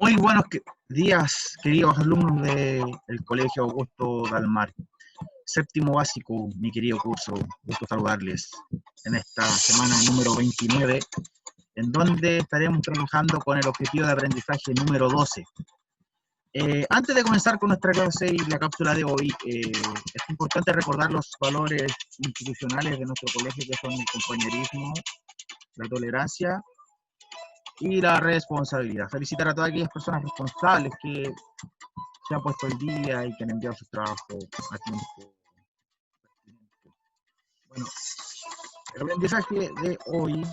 Muy buenos días, queridos alumnos del Colegio Augusto Dalmar. Séptimo básico, mi querido curso, gusto saludarles en esta semana número 29, en donde estaremos trabajando con el objetivo de aprendizaje número 12. Antes de comenzar con nuestra clase y la cápsula de hoy, es importante recordar los valores institucionales de nuestro colegio, que son el compañerismo, la tolerancia y la responsabilidad. Felicitar a todas aquellas personas responsables que se han puesto el día y que han enviado sus trabajos a tiempo. Bueno, el aprendizaje de hoy,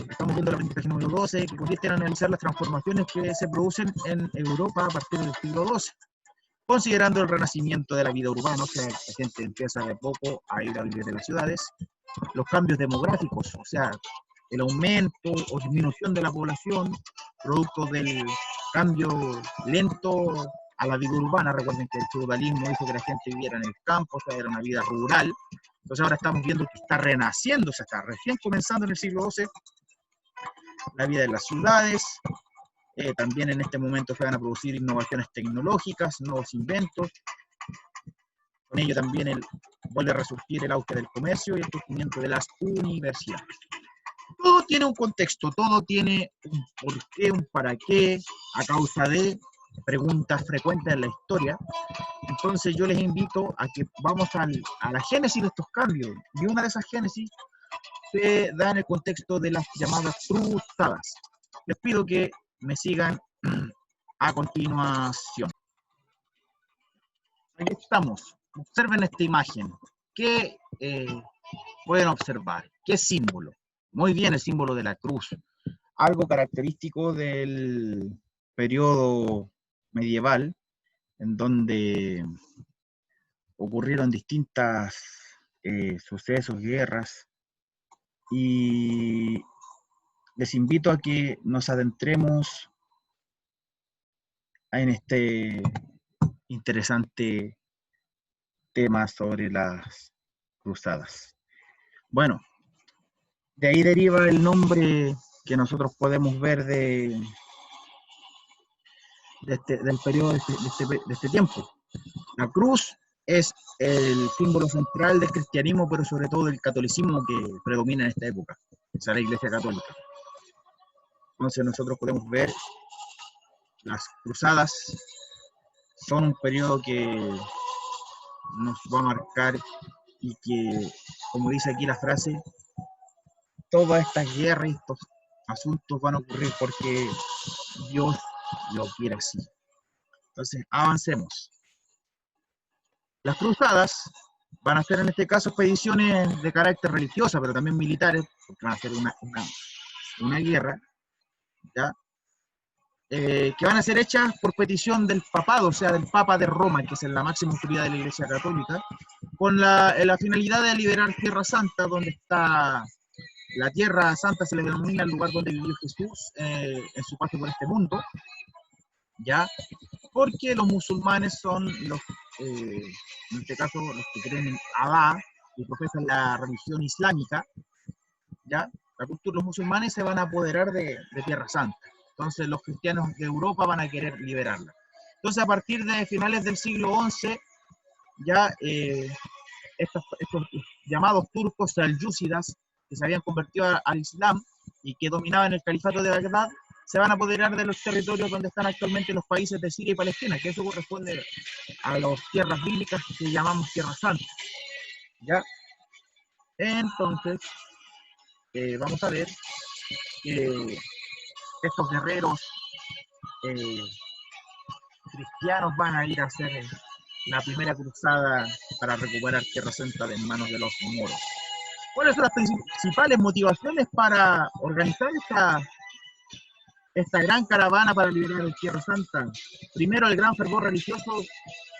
estamos viendo el aprendizaje número 12, que consiste en analizar las transformaciones que se producen en Europa a partir del siglo XII, considerando el renacimiento de la vida urbana, o sea, la gente empieza de poco a ir a vivir en las ciudades, los cambios demográficos, o sea, el aumento o disminución de la población, producto del cambio lento a la vida urbana. Recuerden que el feudalismo hizo que la gente viviera en el campo, o sea, era una vida rural. Entonces ahora estamos viendo que está renaciendo, o sea, está recién comenzando en el siglo XII la vida en las ciudades. También en este momento se van a producir innovaciones tecnológicas, nuevos inventos. Con ello también vuelve a resurgir el auge del comercio y el crecimiento de las universidades. Todo tiene un contexto, todo tiene un porqué, un para qué, a causa de preguntas frecuentes en la historia. Entonces yo les invito a que vamos a la génesis de estos cambios. Y una de esas génesis se da en el contexto de las llamadas cruzadas. Les pido que me sigan a continuación. Aquí estamos. Observen esta imagen. ¿Qué pueden observar? ¿Qué símbolo? Muy bien, el símbolo de la cruz. Algo característico del periodo medieval, en donde ocurrieron distintas sucesos, guerras, y les invito a que nos adentremos en este interesante tema sobre las cruzadas. Bueno, de ahí deriva el nombre que nosotros podemos ver del periodo de este tiempo. La cruz es el símbolo central del cristianismo, pero sobre todo del catolicismo que predomina en esta época, o sea, la Iglesia Católica. Entonces nosotros podemos ver las cruzadas son un periodo que nos va a marcar y que, como dice aquí la frase, todas estas guerras y estos asuntos van a ocurrir porque Dios lo quiere así. Entonces, avancemos. Las cruzadas van a ser en este caso expediciones de carácter religiosa, pero también militares, porque van a ser una guerra, ¿ya? Que van a ser hechas por petición del papado, o sea, del Papa de Roma, que es la máxima autoridad de la Iglesia Católica, con la finalidad de liberar Tierra Santa, donde está la Tierra Santa, se le denomina el lugar donde vivió Jesús en su paso por este mundo, ¿ya? Porque los musulmanes son los, en este caso, los que creen en Alá y profesan la religión islámica, ¿ya? Los musulmanes se van a apoderar de Tierra Santa. Entonces los cristianos de Europa van a querer liberarla. Entonces a partir de finales del siglo XI, ya estos llamados turcos seljúcidas, que se habían convertido al Islam y que dominaban el califato de Bagdad, se van a apoderar de los territorios donde están actualmente los países de Siria y Palestina, que eso corresponde a las tierras bíblicas que llamamos Tierra Santa. ¿Ya? Entonces, vamos a ver que estos guerreros cristianos van a ir a hacer la primera cruzada para recuperar Tierra Santa de manos de los moros. ¿Cuáles son las principales motivaciones para organizar esta gran caravana para liberar Tierra Santa? Primero, el gran fervor religioso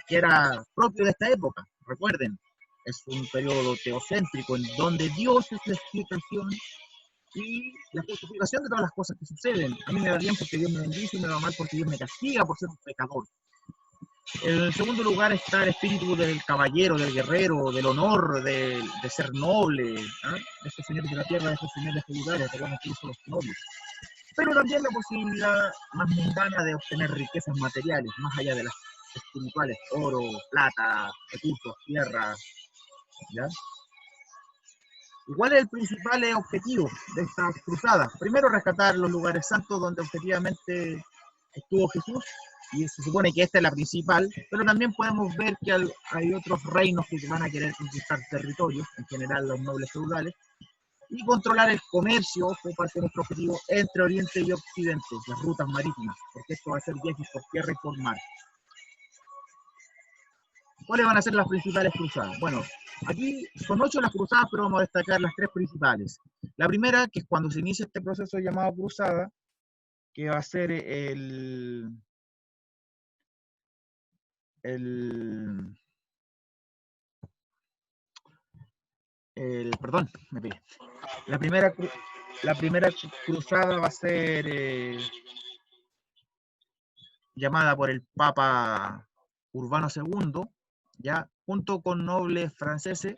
que era propio de esta época. Recuerden, es un periodo teocéntrico en donde Dios es la explicación y la justificación de todas las cosas que suceden. A mí me va bien porque Dios me bendice y me va mal porque Dios me castiga por ser un pecador. En segundo lugar está el espíritu del caballero, del guerrero, del honor, de ser noble, ¿eh? De estos señores de la tierra, de estos señores feudales, recuerden que ellos son los nobles. pero también la posibilidad más mundana de obtener riquezas materiales, más allá de las espirituales, oro, plata, recursos, tierra, ¿ya? ¿Y cuál es el principal objetivo de estas cruzadas? Primero, rescatar los lugares santos donde objetivamente estuvo Jesús, y se supone que esta es la principal, pero también podemos ver que hay otros reinos que van a querer conquistar territorios, en general los nobles feudales, y controlar el comercio, fue parte de nuestro objetivo, entre Oriente y Occidente, las rutas marítimas, porque esto va a ser viajes por tierra y por mar. ¿Cuáles van a ser las principales cruzadas? Bueno, aquí son 8 las cruzadas, pero vamos a destacar las 3 principales. La primera, que es cuando se inicia este proceso llamado cruzada, que va a ser el perdón, me pegué. La primera cruzada va a ser llamada por el Papa Urbano II, ya junto con nobles franceses,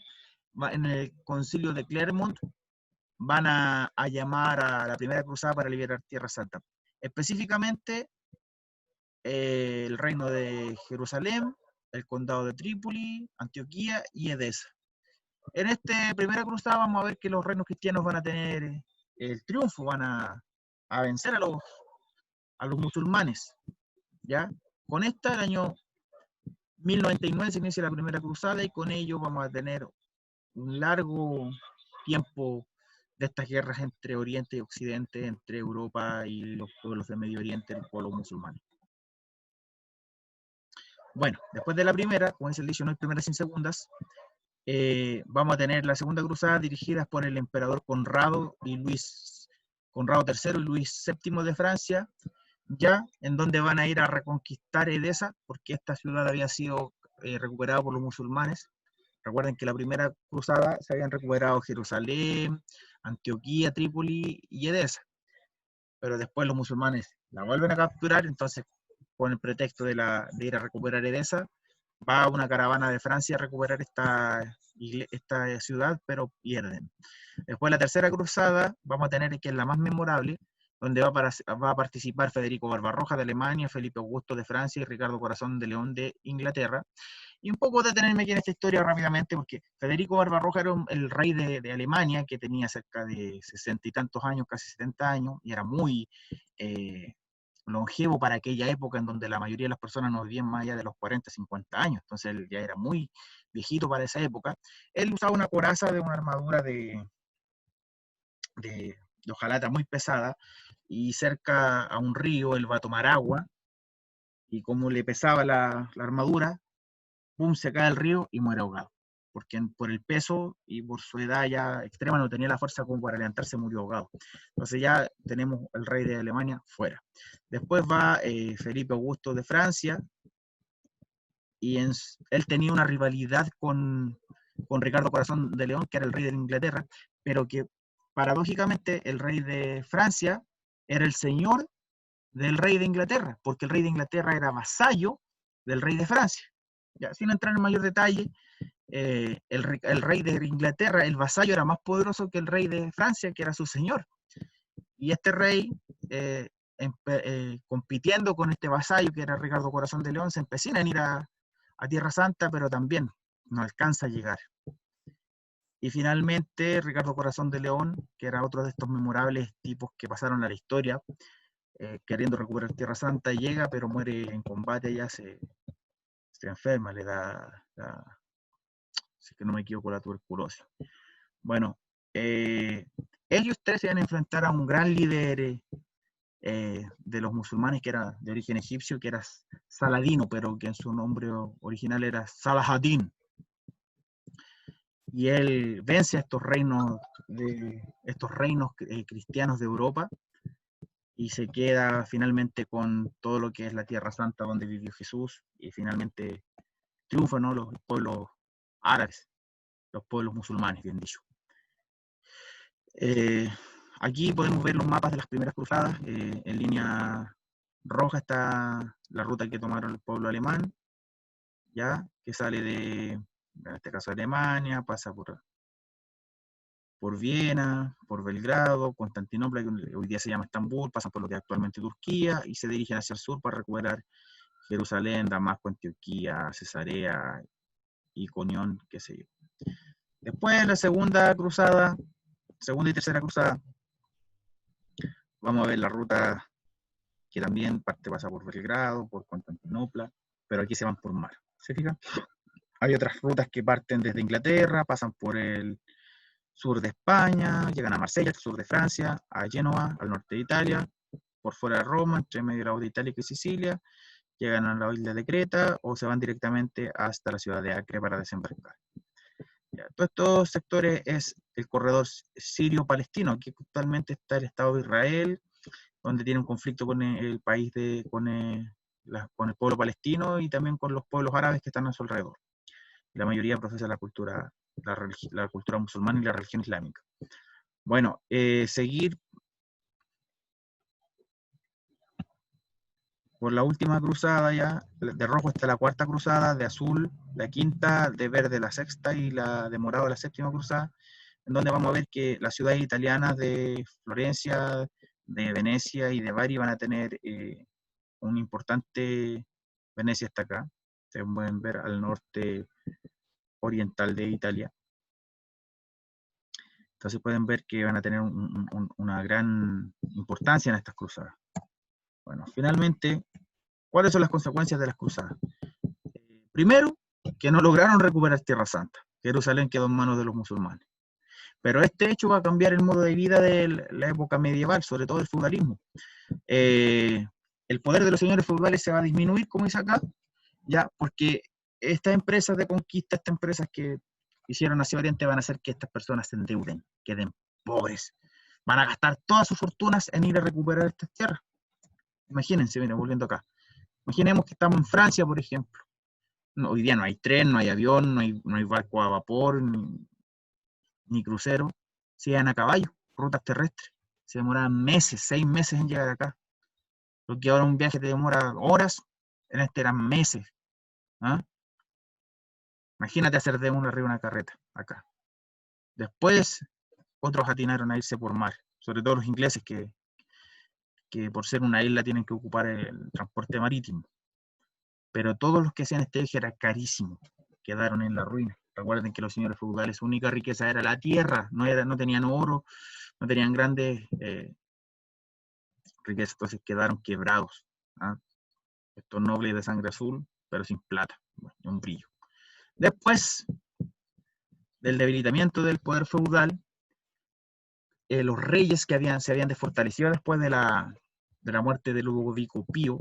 en el concilio de Clermont, van a llamar a la primera cruzada para liberar Tierra Santa. Específicamente, el reino de Jerusalén, el condado de Trípoli, Antioquía y Edesa. En esta primera cruzada vamos a ver que los reinos cristianos van a tener el triunfo, van a vencer a los musulmanes, ¿ya? Con esta, el año 1099 se inicia la primera cruzada y con ello vamos a tener un largo tiempo de estas guerras entre Oriente y Occidente, entre Europa y los pueblos de Medio Oriente, los pueblos musulmanes. Bueno, después de la primera, como dice el dicho, no hay primeras sin segundas, vamos a tener la segunda cruzada dirigida por el emperador Conrado III y Luis VII de Francia, ya en donde van a ir a reconquistar Edesa, porque esta ciudad había sido recuperada por los musulmanes. Recuerden que la primera cruzada se habían recuperado Jerusalén, Antioquía, Trípoli y Edesa, pero después los musulmanes la vuelven a capturar, entonces con el pretexto de ir a recuperar Edesa, va una caravana de Francia a recuperar esta ciudad, pero pierden. Después la tercera cruzada vamos a tener, que es la más memorable, donde va a participar Federico Barbarroja de Alemania, Felipe Augusto de Francia y Ricardo Corazón de León de Inglaterra. Y un poco detenerme aquí en esta historia rápidamente, porque Federico Barbarroja era el rey de Alemania, que tenía cerca de 60 y tantos años, casi 70 años, y era muy longevo para aquella época en donde la mayoría de las personas no vivían más allá de los 40, 50 años, entonces él ya era muy viejito para esa época. Él usaba una coraza de una armadura de hojalata muy pesada, y cerca a un río él va a tomar agua, y como le pesaba la armadura, pum, se cae al río y muere ahogado, porque por el peso y por su edad ya extrema no tenía la fuerza como para levantarse, murió ahogado. Entonces ya tenemos el rey de Alemania fuera. Después va Felipe Augusto de Francia, y él tenía una rivalidad con Ricardo Corazón de León, que era el rey de Inglaterra, pero que paradójicamente el rey de Francia era el señor del rey de Inglaterra, porque el rey de Inglaterra era vasallo del rey de Francia. Ya, sin entrar en mayor detalle, el rey de Inglaterra, el vasallo, era más poderoso que el rey de Francia, que era su señor. Y este rey, compitiendo con este vasallo, que era Ricardo Corazón de León, se empecina en ir a Tierra Santa, pero también no alcanza a llegar. Y finalmente, Ricardo Corazón de León, que era otro de estos memorables tipos que pasaron a la historia, queriendo recuperar Tierra Santa, llega, pero muere en combate, ya se enferma, le da, si es que no me equivoco, la tuberculosis. Bueno, ellos tres se van a enfrentar a un gran líder de los musulmanes, que era de origen egipcio, que era Saladino, pero que en su nombre original era Salahadin. Y él vence a estos reinos cristianos de Europa, y se queda finalmente con todo lo que es la Tierra Santa donde vivió Jesús, y finalmente triunfan, ¿no?, los pueblos árabes, los pueblos musulmanes, bien dicho. Aquí podemos ver los mapas de las primeras cruzadas. En línea roja está la ruta que tomaron el pueblo alemán, ya, que sale en este caso, Alemania, pasa por por Viena, por Belgrado, Constantinopla, que hoy día se llama Estambul, pasan por lo que es actualmente Turquía y se dirigen hacia el sur para recuperar Jerusalén, Damasco, Antioquía, Cesarea, Iconión, qué sé yo. Después la segunda y tercera cruzada, vamos a ver la ruta que también pasa por Belgrado, por Constantinopla, pero aquí se van por mar. ¿Se fijan? Hay otras rutas que parten desde Inglaterra, pasan por el sur de España, llegan a Marsella, al sur de Francia, a Génova, al norte de Italia, por fuera de Roma, entre medio de Italia y Sicilia, llegan a la isla de Creta o se van directamente hasta la ciudad de Acre para desembarcar. Ya, todos estos sectores es el corredor sirio-palestino. Aquí actualmente está el Estado de Israel, donde tiene un conflicto con el país, con el pueblo palestino y también con los pueblos árabes que están a su alrededor. La mayoría profesa la cultura musulmana y la religión islámica. Bueno, seguir por la última cruzada ya, de rojo está la cuarta cruzada, de azul la quinta, de verde la sexta y la de morado la séptima cruzada, en donde vamos a ver que las ciudades italianas de Florencia, de Venecia y de Bari van a tener un importante. Venecia está acá, se pueden ver al norte oriental de Italia. Entonces pueden ver que van a tener una gran importancia en estas cruzadas. Bueno, finalmente, ¿cuáles son las consecuencias de las cruzadas? Primero, que no lograron recuperar Tierra Santa. Jerusalén quedó en manos de los musulmanes. Pero este hecho va a cambiar el modo de vida de la época medieval, sobre todo el feudalismo. El poder de los señores feudales se va a disminuir, como dice acá, ya, porque estas empresas de conquista, estas empresas que hicieron hacia Oriente van a hacer que estas personas se endeuden, queden pobres. Van a gastar todas sus fortunas en ir a recuperar estas tierras. Imagínense, miren, volviendo acá. Imaginemos que estamos en Francia, por ejemplo. No, hoy día no hay tren, no hay avión, no hay barco a vapor, ni crucero. Se llegan a caballo, rutas terrestres. Se demoran meses, 6 meses en llegar acá. Lo que ahora un viaje te demora horas, en este eran meses. ¿Ah? Imagínate hacer de uno arriba una carreta, acá. Después, otros atinaron a irse por mar, sobre todo los ingleses que por ser una isla tienen que ocupar el transporte marítimo. Pero todos los que hacían este viaje era carísimo, quedaron en la ruina. Recuerden que los señores feudales, su única riqueza era la tierra, no tenían oro, no tenían grandes riquezas, entonces quedaron quebrados. ¿Ah? Estos nobles de sangre azul, pero sin plata, bueno, un brillo. Después del debilitamiento del poder feudal, los reyes que se habían desfortalecido después de la muerte de Ludovico Pío,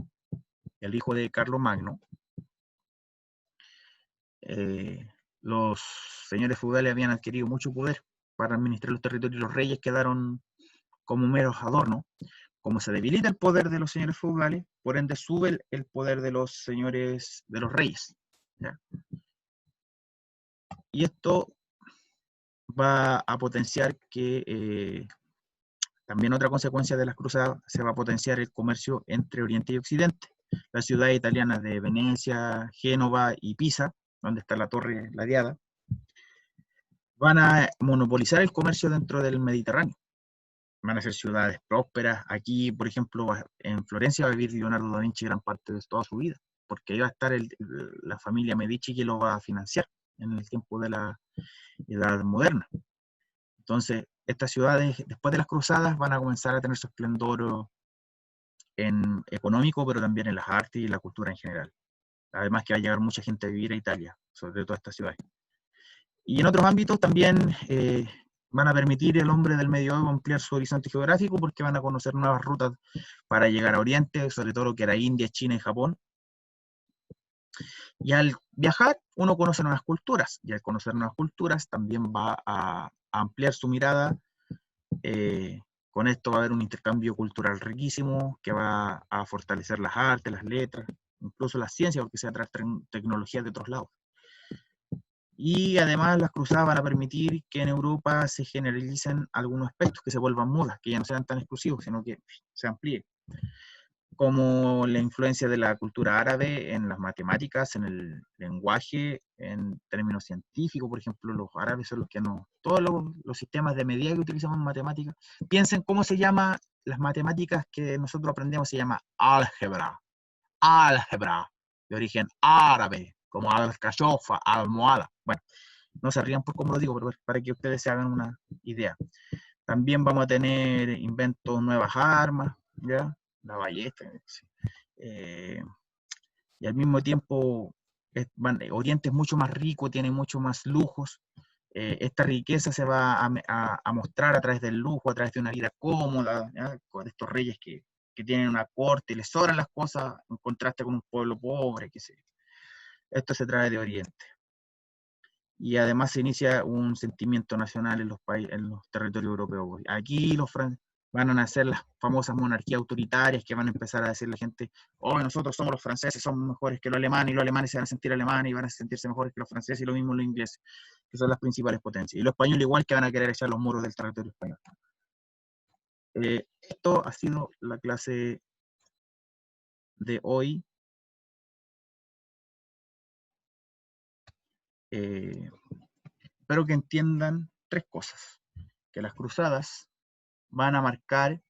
el hijo de Carlomagno, los señores feudales habían adquirido mucho poder para administrar los territorios y los reyes quedaron como meros adornos. Como se debilita el poder de los señores feudales, por ende sube el poder de los señores, de los reyes. ¿Ya? Y esto va a potenciar que también otra consecuencia de las cruzadas, se va a potenciar el comercio entre Oriente y Occidente. Las ciudades italianas de Venecia, Génova y Pisa, donde está la torre La Diada, van a monopolizar el comercio dentro del Mediterráneo. Van a ser ciudades prósperas. Aquí, por ejemplo, en Florencia va a vivir Leonardo da Vinci gran parte de toda su vida, porque ahí va a estar la familia Medici que lo va a financiar en el tiempo de la Edad Moderna. Entonces, estas ciudades, después de las cruzadas, van a comenzar a tener su esplendor económico, pero también en las artes y la cultura en general. Además que va a llegar mucha gente a vivir a Italia, sobre todo estas ciudades. Y en otros ámbitos también van a permitir al hombre del medioevo ampliar su horizonte geográfico porque van a conocer nuevas rutas para llegar a Oriente, sobre todo lo que era India, China y Japón. Y al viajar, uno conoce nuevas culturas, y al conocer nuevas culturas también va a ampliar su mirada. Con esto va a haber un intercambio cultural riquísimo que va a fortalecer las artes, las letras, incluso las ciencias, porque se va a traer tecnologías de otros lados. Y además las cruzadas van a permitir que en Europa se generalicen algunos aspectos, que se vuelvan modas, que ya no sean tan exclusivos, sino que se amplíen. como la influencia de la cultura árabe en las matemáticas, en el lenguaje, en términos científicos. Por ejemplo, los árabes son los que no, todos los sistemas de medida que utilizamos en matemáticas, piensen cómo se llama las matemáticas que nosotros aprendemos, se llama álgebra, de origen árabe, como alcachofa, almohada. Bueno, no se rían por cómo lo digo, pero para que ustedes se hagan una idea. También vamos a tener inventos, nuevas armas, ¿ya? La ballesta. Y al mismo tiempo, Oriente es mucho más rico, tiene mucho más lujos. Esta riqueza se va a mostrar a través del lujo, a través de una vida cómoda, ¿ya? Con estos reyes que tienen una corte y les sobran las cosas en contraste con un pueblo pobre, qué sé yo. Esto se trae de Oriente. Y además se inicia un sentimiento nacional en los territorios europeos. Aquí van a nacer las famosas monarquías autoritarias que van a empezar a decirle a la gente, oh, nosotros somos los franceses, somos mejores que los alemanes, y los alemanes se van a sentir alemanes y van a sentirse mejores que los franceses, y lo mismo los ingleses, que son las principales potencias. Y los españoles igual, que van a querer echar los muros del territorio español. Esto ha sido la clase de hoy. Espero que entiendan tres cosas. Que las cruzadas van a marcar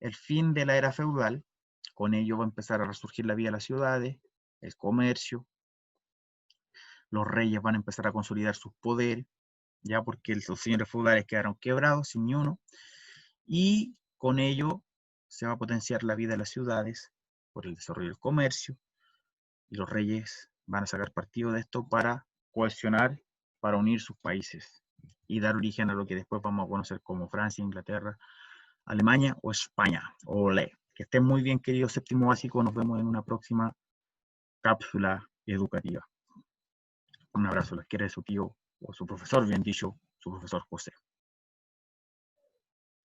el fin de la era feudal. Con ello va a empezar a resurgir la vida de las ciudades, el comercio, los reyes van a empezar a consolidar sus poderes, ya porque los señores feudales quedaron quebrados, sin ni uno, y con ello se va a potenciar la vida de las ciudades por el desarrollo del comercio, y los reyes van a sacar partido de esto para cohesionar, para unir sus países y dar origen a lo que después vamos a conocer como Francia, Inglaterra, Alemania o España. Olé. Que estén muy bien, queridos séptimo básico. Nos vemos en una próxima cápsula educativa. Un abrazo. Les quiere su tío, o su profesor, bien dicho, su profesor José.